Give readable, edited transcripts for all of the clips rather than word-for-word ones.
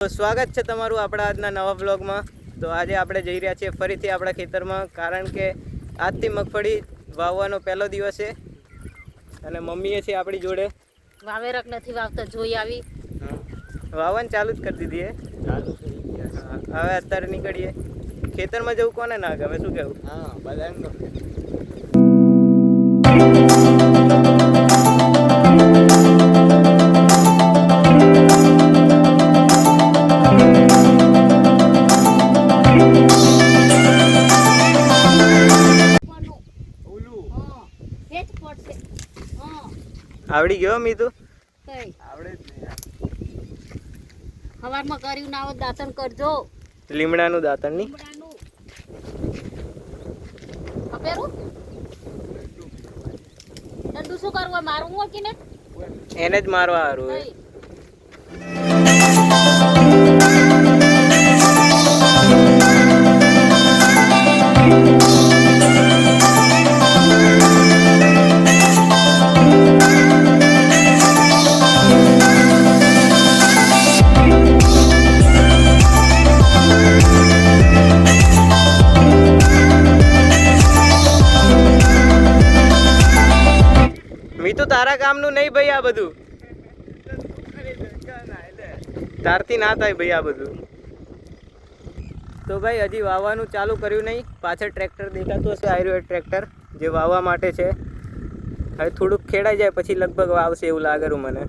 તો સ્વાગત છે તમારું આપણા આજના નવા બ્લોગમાં। તો આજે આપણે જઈ રહ્યા છીએ ફરીથી આપણા ખેતરમાં, કારણ કે આજથી મગફળી વાવવાનો પહેલો દિવસ છે અને મમ્મીએ છે આપણી જોડે વાવેરક નથી વાવતા જોઈ આવી વાવવાનું ચાલુ જ કરી દીધી હવે અત્યારે નીકળીએ ખેતરમાં જવું કોને ના ગમે, શું કહેવું? હા, બધાને આવડી ગયો મીતુ? આવડે જ નહીં। સવારમાં કર્યું ના હોય દાંતણ કરજો, લીમડાનું દાંતણ ની અપેરું દંડુ શું કરવું મારું હોય કે ને એને જ મારવા હારું હોય। મીતુ તારા કામનું નહીં ભાઈ, આ બધું તારથી ના થાય ભાઈ આ બધું। તો ભાઈ હજી વાવવાનું ચાલુ કર્યું નહીં, પાછળ ટ્રેક્ટર દેખાતું હશે, આ રહ્યું ટ્રેક્ટર જે વાવવા માટે છે। હવે થોડુંક ખેડાઈ જાય પછી લગભગ વાવશે એવું લાગેલું મને।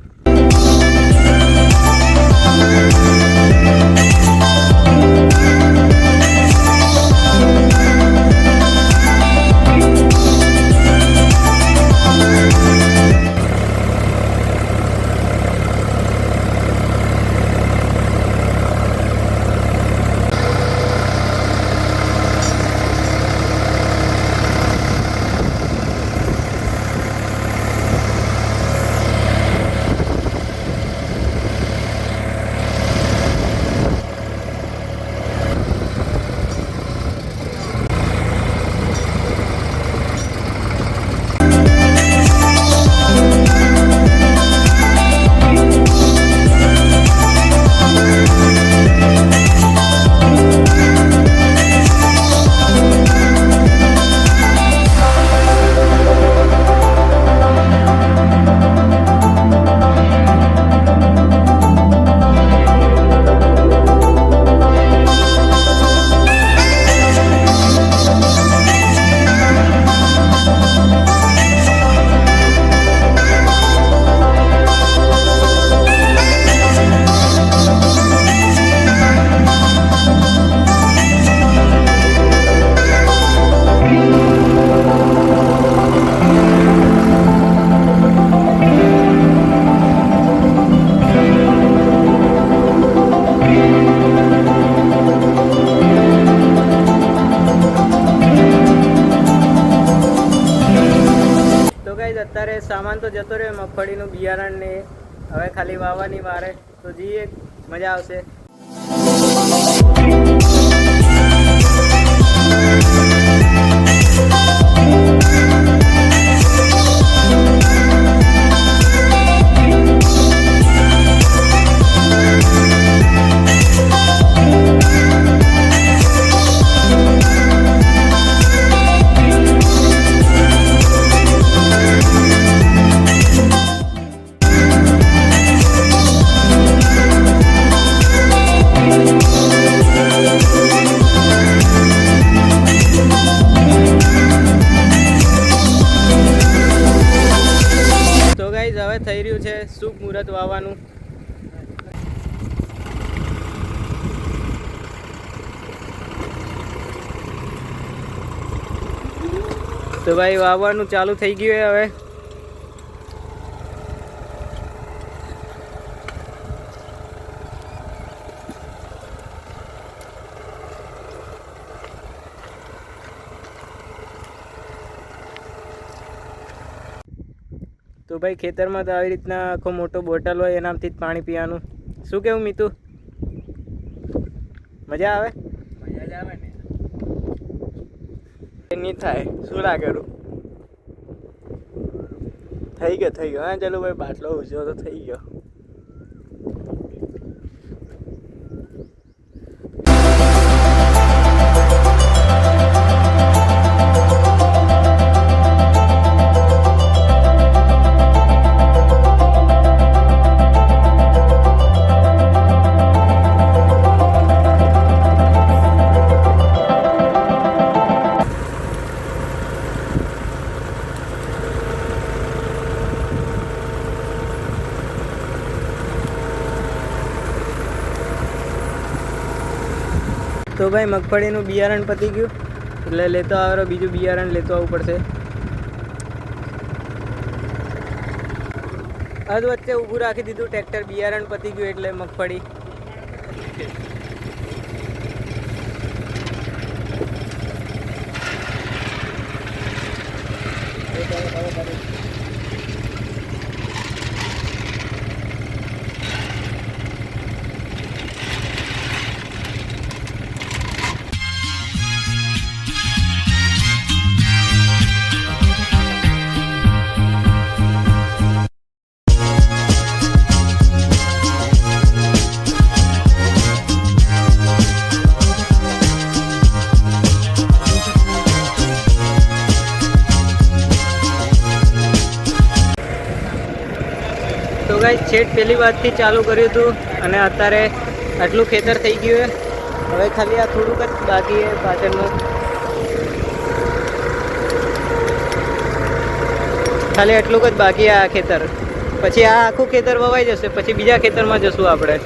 અત્યારે સામાન તો જતો રહ્યો મગફળીનું બિયારણ ને, હવે ખાલી વાવવાની વારે તો જઈએ, મજા આવશે। હવે થઈ રહ્યું છે શુભ મુહૂર્ત વાવવાનું। તો ભાઈ વાવવાનું ચાલુ થઈ ગયું હવે। તો ભાઈ ખેતરમાં તો આવી રીતના આખો મોટો બોટલ હોય એનાથી જ પાણી પીવાનું। શું કેવું મીતુ, મજા આવે? મજા જ આવે ને, નહીં થાય શું લાગેલું? થઈ ગયો હા, ચાલો ભાઈ બાટલો ઉજ્યો તો થઈ ગયો। તો ભાઈ મગફળીનું બિયારણ પતી ગયું એટલે લેતો આવરો બીજું બિયારણ લેતો આવવું પડશે. અધ વચ્ચે ઊભું રાખી દીધું ટ્રેક્ટર, બિયારણ પતી ગયું એટલે મગફળી. તો ગાઈસ છેટ પહેલી વાતથી ચાલુ કર્યું હતું અને અત્યારે આટલું ખેતર થઈ ગયું છે. હવે ખાલી આ થોડુંક જ બાકી છે પાછળનું, ખાલી એટલું જ બાકી આ ખેતર. પછી આ આખું ખેતર વવાઈ જશે, પછી બીજા ખેતરમાં જશું આપણે.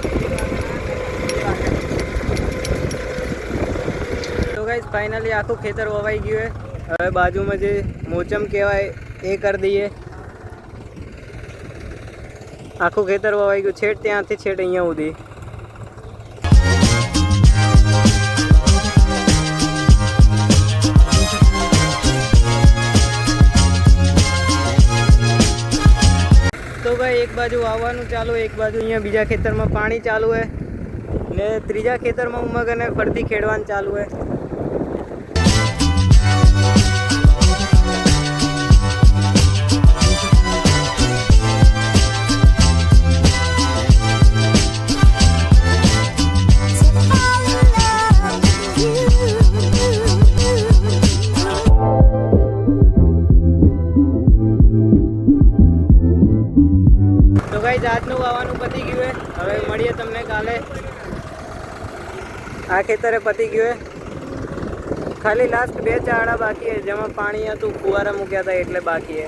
તો ગાઈસ ફાઇનલી આખું ખેતર વવાઈ ગયું છે. હવે બાજુમાં જે મોચમ કહેવાય એ કરી દઈએ. આખું ખેતર વવાઈ ગયું છેટ ત્યાંથી છેટ અહીંયા સુધી. તો ભાઈ એક બાજુ વાવવાનું ચાલુ, એક બાજુ અહીંયા બીજા ખેતરમાં પાણી ચાલુ છે ને ત્રીજા ખેતરમાં ઉમગ અને ફરતી ખેડવાનું ચાલુ છે. આજનું વાવાનું પતી ગયું છે. હવે મળીએ તમને કાલે. આ ખેતરે પતી ગયું છે, ખાલી લાસ્ટ 2 ચારડા બાકી છે જેમાં પાણી હતું, ફુવારા મૂક્યા હતા એટલે બાકી છે.